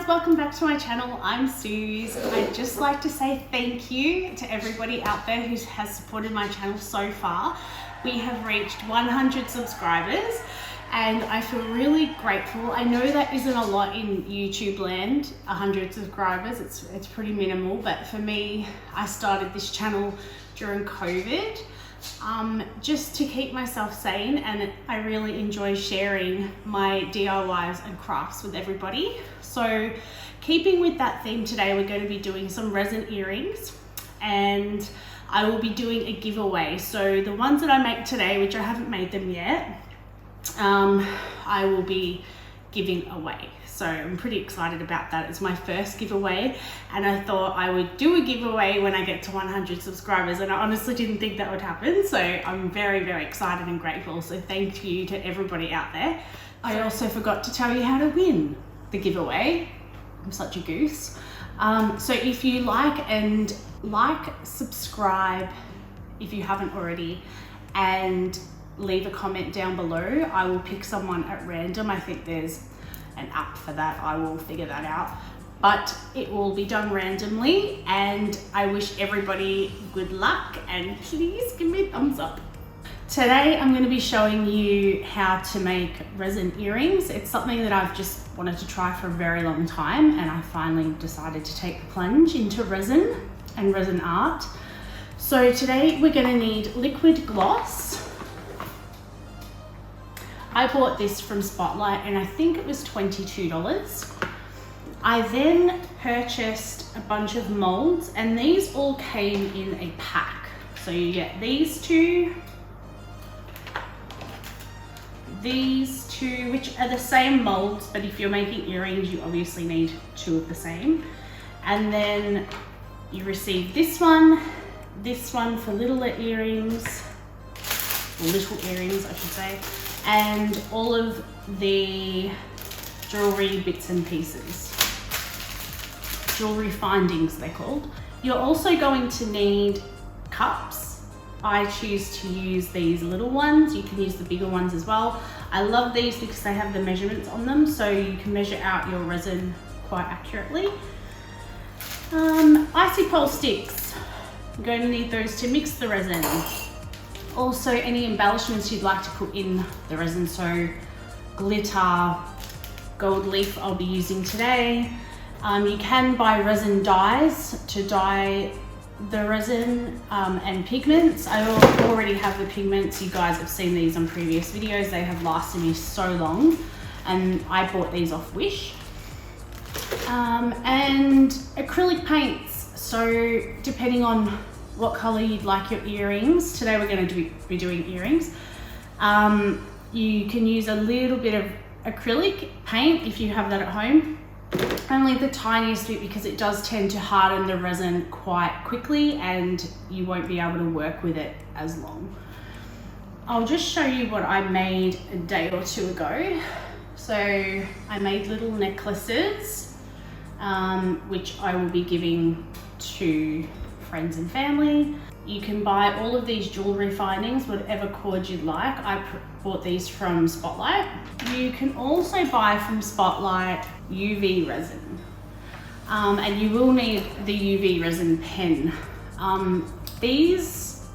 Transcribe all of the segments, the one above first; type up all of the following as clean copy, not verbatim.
guys, welcome back to my channel. I'm Suze. I'd just like to say thank you to everybody out there who has supported my channel so far. We have reached 100 subscribers and I feel really grateful. I know that isn't a lot in YouTube land, 100 subscribers, it's pretty minimal, but for me, I started this channel during COVID just to keep myself sane, and I really enjoy sharing my DIYs and crafts with everybody. So keeping with that theme, today we're going to be doing some resin earrings and I will be doing a giveaway. So the ones that I make today, which I haven't made them yet, I will be giving away. So I'm pretty excited about that. It's my first giveaway and I thought I would do a giveaway when I get to 100 subscribers, and I honestly didn't think that would happen. So I'm very, very excited and grateful. So thank you to everybody out there. I also forgot to tell you how to win the giveaway. I'm such a goose. So if you subscribe if you haven't already, and leave a comment down below, I will pick someone at random. I think there's an app for that. I will figure that out, but it will be done randomly, and I wish everybody good luck, and please give me a thumbs up. Today I'm going to be showing you how to make resin earrings. It's something that I've just wanted to try for a very long time, and I finally decided to take the plunge into resin and resin art. So today we're going to need liquid gloss. I bought this from Spotlight and I think it was $22. I then purchased a bunch of molds, and these all came in a pack. So you get these two, which are the same molds, but if you're making earrings, you obviously need two of the same. And then you receive this one for little earrings I should say, and all of the jewelry bits and pieces, jewelry findings they're called. You're also going to need cups. I choose to use these little ones. You can use the bigger ones as well. I love these because they have the measurements on them, so you can measure out your resin quite accurately. Icy pole sticks. You're going to need those to mix the resin. Also, any embellishments you'd like to put in the resin, so glitter, gold leaf I'll be using today. You can buy resin dyes to dye the resin, and pigments. I already have the pigments. You guys have seen these on previous videos. They have lasted me so long, and I bought these off Wish. And acrylic paints. So depending on what color you'd like your earrings. Today we're going to be doing earrings. You can use a little bit of acrylic paint if you have that at home. Only the tiniest bit, because it does tend to harden the resin quite quickly and you won't be able to work with it as long. I'll just show you what I made a day or two ago. So I made little necklaces, which I will be giving to friends and family. You can buy all of these jewelry findings, whatever cord you'd like. I bought these from Spotlight. You can also buy from Spotlight UV resin, and you will need the UV resin pen. These,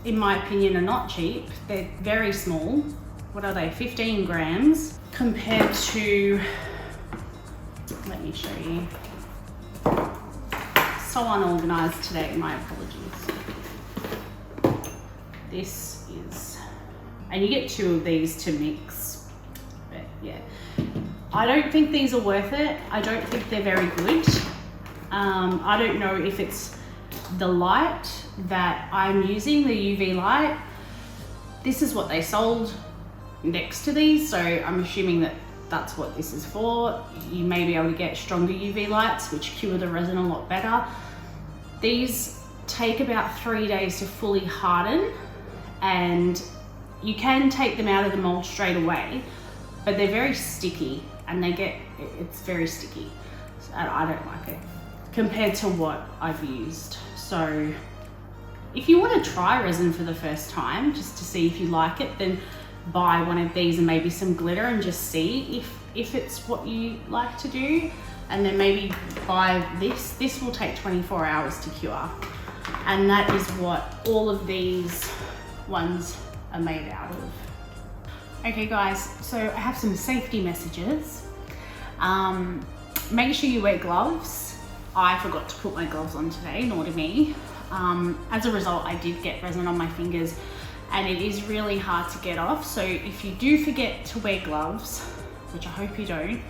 in my opinion, are not cheap. They're very small. What are they? 15 grams compared to, let me show you. So unorganized today, my apologies. This is, and you get two of these to mix, but yeah. I don't think these are worth it. I don't think they're very good. I don't know if it's the light that I'm using, the UV light. This is what they sold next to these, so I'm assuming that that's what this is for. You may be able to get stronger UV lights, which cure the resin a lot better. These take about 3 days to fully harden, and you can take them out of the mold straight away, but they're very sticky, and it's very sticky. So I don't like it compared to what I've used. So if you want to try resin for the first time, just to see if you like it, then buy one of these and maybe some glitter and just see if it's what you like to do. and then maybe buy this. This will take 24 hours to cure. And that is what all of these ones are made out of. Okay guys, so I have some safety messages. Make sure you wear gloves. I forgot to put my gloves on today, naughty me. As a result, I did get resin on my fingers and it is really hard to get off. So if you do forget to wear gloves, which I hope you don't,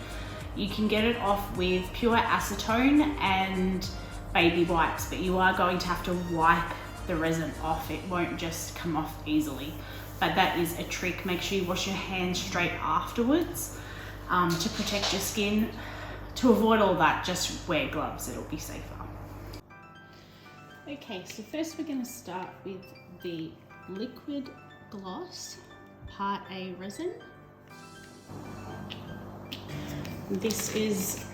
you can get it off with pure acetone and baby wipes, but you are going to have to wipe the resin off. It won't just come off easily, but that is a trick. Make sure you wash your hands straight afterwards to protect your skin. To avoid all that, just wear gloves, it'll be safer. Okay, so first we're going to start with the liquid gloss part A resin. This is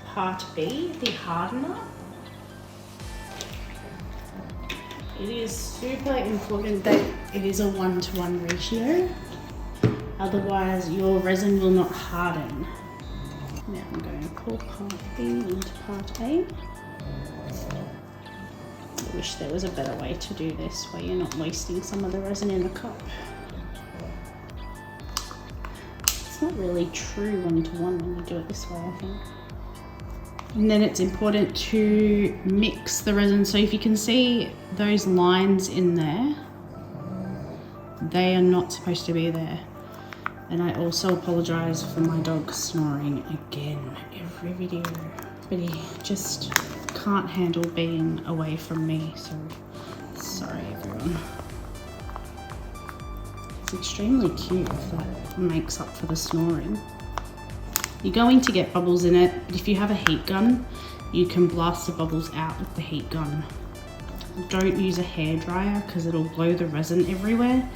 part B, the hardener. It is super important that it is a 1-to-1 ratio, otherwise your resin will not harden. Now I'm going to pour part B into part A. I wish there was a better way to do this where you're not wasting some of the resin in the cup. It's not really true 1-to-1 when you do it this way, I think. And then it's important to mix the resin. So if you can see those lines in there, they are not supposed to be there. And I also apologize for my dog snoring again every video, but he just can't handle being away from me, so sorry everyone. It's extremely cute if that makes up for the snoring. You're going to get bubbles in it, but if you have a heat gun, you can blast the bubbles out with the heat gun. Don't use a hairdryer because it'll blow the resin everywhere.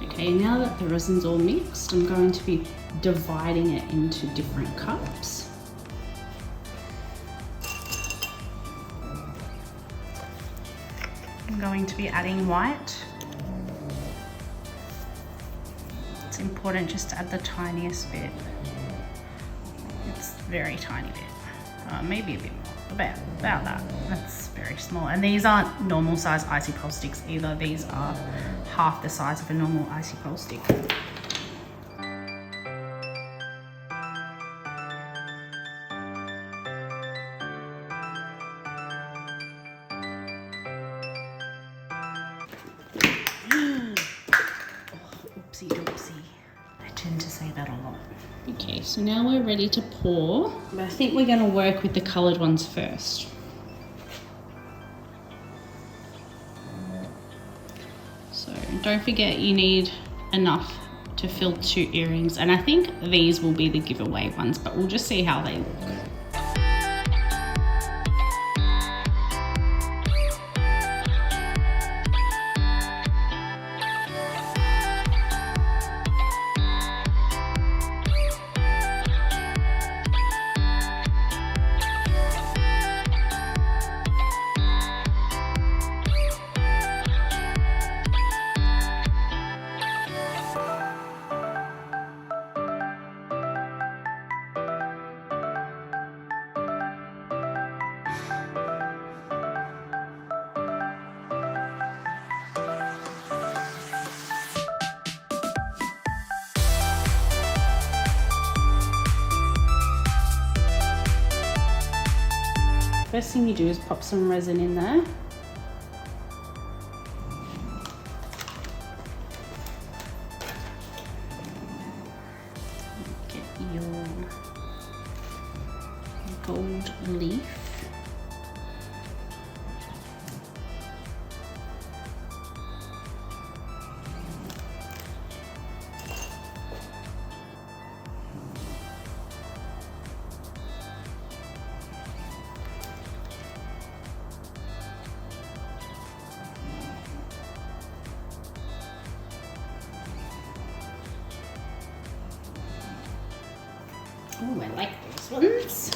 Okay, now that the resin's all mixed, I'm going to be dividing it into different cups. I'm going to be adding white. It's important just to add the tiniest bit. It's very tiny bit, maybe a bit more, about that. That's very small. And these aren't normal size icy pole sticks either. These are half the size of a normal icy pole stick. Oopsie doopsie. I tend to say that a lot. Okay, so now we're ready to pour, but I think we're going to work with the coloured ones first. So don't forget you need enough to fill 2 earrings, and I think these will be the giveaway ones, but we'll just see how they look. First thing you do is pop some resin in there. Get your gold leaf. Oh, I like those ones.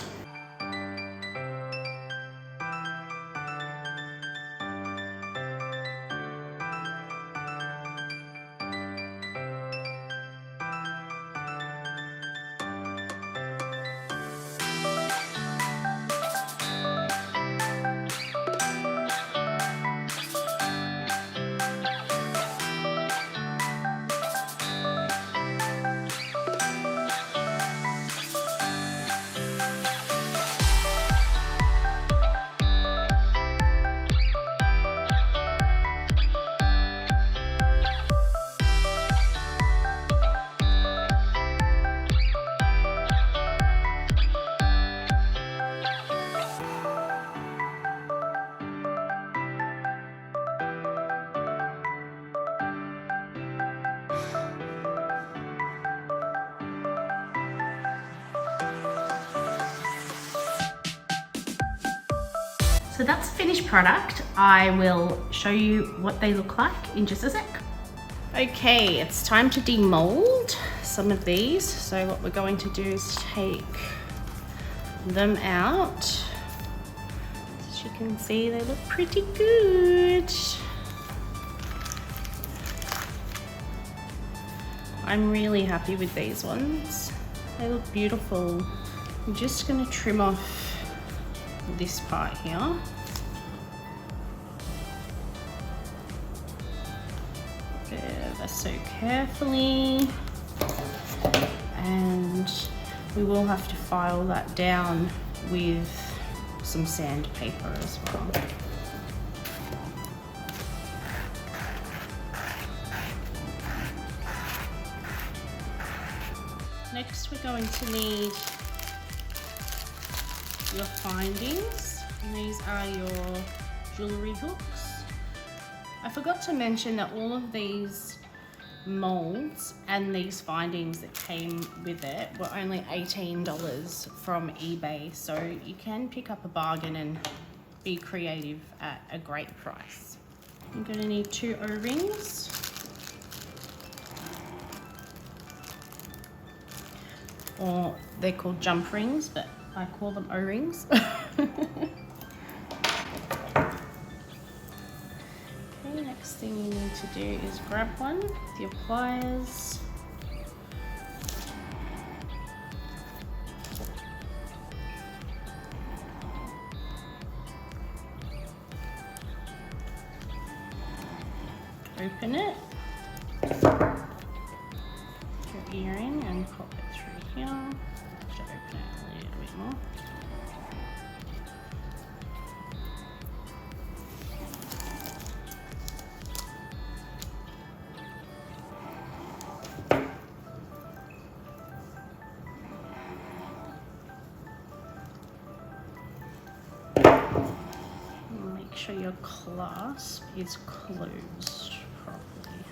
So that's the finished product. I will show you what they look like in just a sec. Okay, it's time to demold some of these. So what we're going to do is take them out. As you can see, they look pretty good. I'm really happy with these ones. They look beautiful. I'm just going to trim off this part here. Ever so carefully, and we will have to file that down with some sandpaper as well. Next, we're going to need your findings, and these are your jewellery hooks. I forgot to mention that all of these molds and these findings that came with it were only $18 from eBay, so you can pick up a bargain and be creative at a great price. You're going to need 2 O-rings. Or they're called jump rings, but I call them O-rings. Okay, next thing you need to do is grab one with your pliers. Open it. Your earring and pop it through here. Just open it a little bit more. Make sure your clasp is closed properly.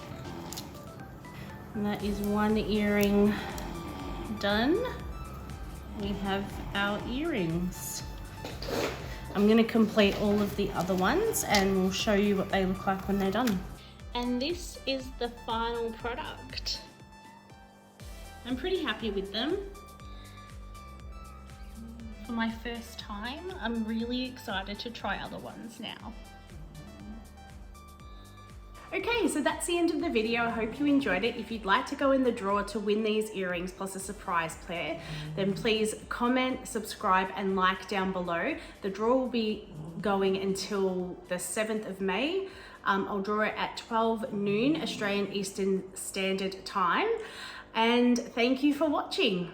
And that is one earring done. We have our earrings. I'm going to complete all of the other ones and we'll show you what they look like when they're done. And this is the final product. I'm pretty happy with them. For my first time, I'm really excited to try other ones now. Okay, so that's the end of the video. I hope you enjoyed it. If you'd like to go in the draw to win these earrings plus a surprise pair, then please comment, subscribe and like down below. The draw will be going until the 7th of May. I'll draw it at 12 noon Australian Eastern Standard Time. And thank you for watching.